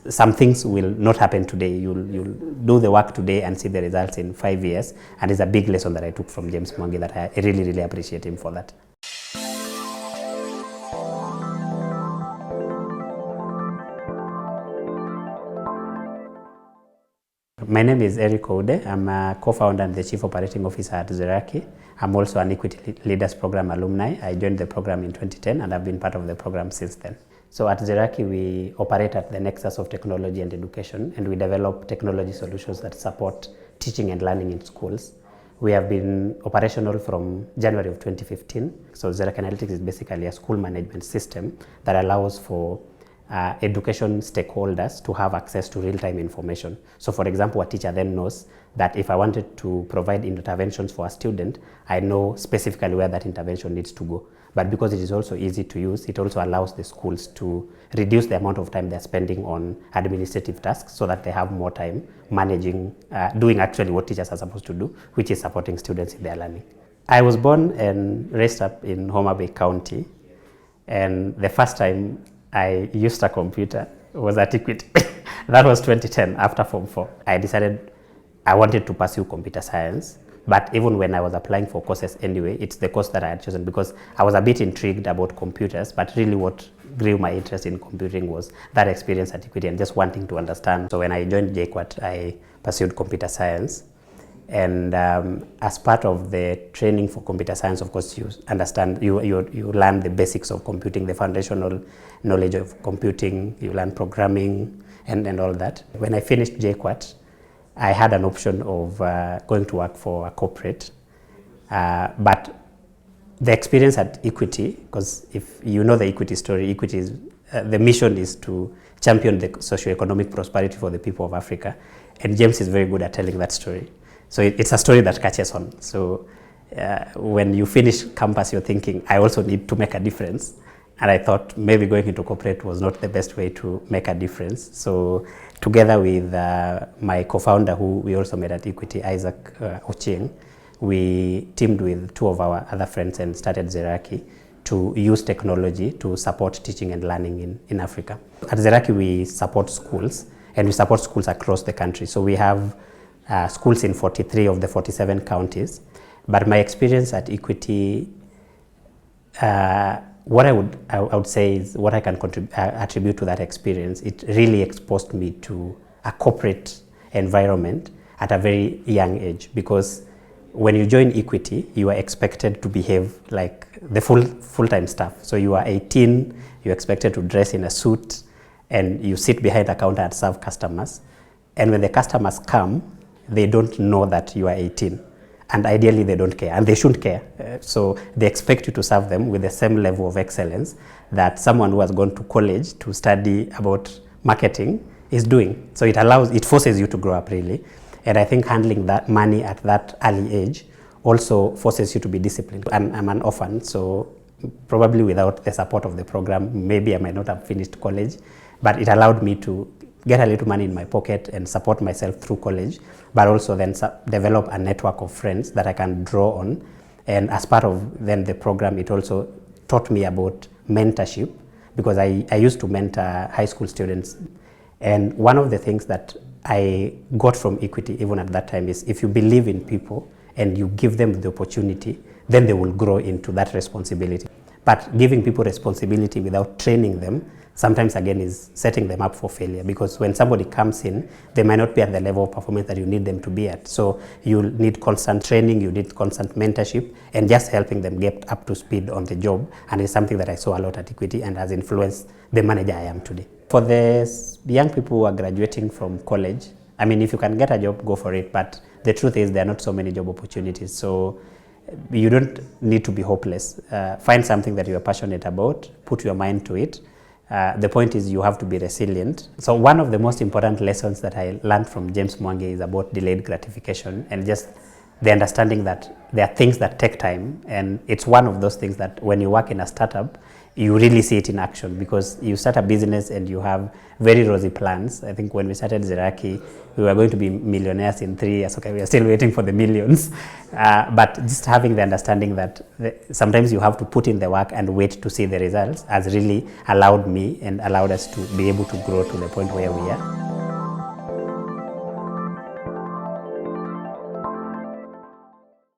some things will not happen today. You'll do the work today and see the results in 5 years. And it's a big lesson that I took from James Mwangi that I really, really appreciate him for that. My name is Erick Oude. I'm a co-founder and the Chief Operating Officer at Zeraki. I'm also an Equity Leaders Program alumni. I joined the program in 2010 and I've been part of the program since then. So at Zeraki, we operate at the nexus of technology and education, and we develop technology solutions that support teaching and learning in schools. We have been operational from January of 2015. So Zeraki Analytics is basically a school management system that allows for education stakeholders to have access to real-time information. So for example, a teacher then knows that if I wanted to provide interventions for a student, I know specifically where that intervention needs to go. But because it is also easy to use, it also allows the schools to reduce the amount of time they're spending on administrative tasks so that they have more time managing, doing actually what teachers are supposed to do, which is supporting students in their learning. I was born and raised up in Homa Bay County, and the first time I used a computer was at Equity. That was 2010, after Form 4. I decided I wanted to pursue computer science, but even when I was applying for courses anyway, it's the course that I had chosen because I was a bit intrigued about computers, but really what grew my interest in computing was that experience at Equity and just wanting to understand. So when I joined JQuat, I pursued computer science. And as part of the training for computer science, of course, you understand, you learn the basics of computing, the foundational knowledge of computing, you learn programming and all that. When I finished JQuat, I had an option of going to work for a corporate, but the experience at Equity, because if you know the Equity story, Equity is, the mission is to champion the socio-economic prosperity for the people of Africa, and James is very good at telling that story. So it's a story that catches on. So when you finish campus, you're thinking, I also need to make a difference. And I thought maybe going into corporate was not the best way to make a difference. So together with my co-founder, who we also met at Equity, Isaac Oching, we teamed with two of our other friends and started Zeraki to use technology to support teaching and learning in Africa. At Zeraki, we support schools, and we support schools across the country. So we have schools in 43 of the 47 counties. But my experience at Equity, what I would say is what I can attribute to that experience, it really exposed me to a corporate environment at a very young age, because when you join Equity, you are expected to behave like the full-time staff. So you are 18, you're expected to dress in a suit, and you sit behind the counter and serve customers. And when the customers come, they don't know that you are 18. And ideally, they don't care, and they shouldn't care. So they expect you to serve them with the same level of excellence that someone who has gone to college to study about marketing is doing. So it forces you to grow up, really. And I think handling that money at that early age also forces you to be disciplined. I'm an orphan, so probably without the support of the program, maybe I might not have finished college, but it allowed me to get a little money in my pocket and support myself through college, but also then develop a network of friends that I can draw on. And as part of then the program, it also taught me about mentorship, because I used to mentor high school students. And one of the things that I got from Equity even at that time is if you believe in people and you give them the opportunity, then they will grow into that responsibility. But giving people responsibility without training them sometimes again is setting them up for failure, because when somebody comes in, they might not be at the level of performance that you need them to be at. So you need constant training, you need constant mentorship, and just helping them get up to speed on the job. And it's something that I saw a lot at Equity and has influenced the manager I am today. For the young people who are graduating from college, I mean, if you can get a job, go for it. But the truth is there are not so many job opportunities. So you don't need to be hopeless. Find something that you are passionate about, put your mind to it. The point is you have to be resilient. So one of the most important lessons that I learned from James Mwangi is about delayed gratification, and just the understanding that there are things that take time. And it's one of those things that when you work in a startup, you really see it in action, because you start a business and you have very rosy plans. I think when we started Zeraki, we were going to be millionaires in 3 years. Okay, we are still waiting for the millions. But just having the understanding that sometimes you have to put in the work and wait to see the results has really allowed me and allowed us to be able to grow to the point where we are.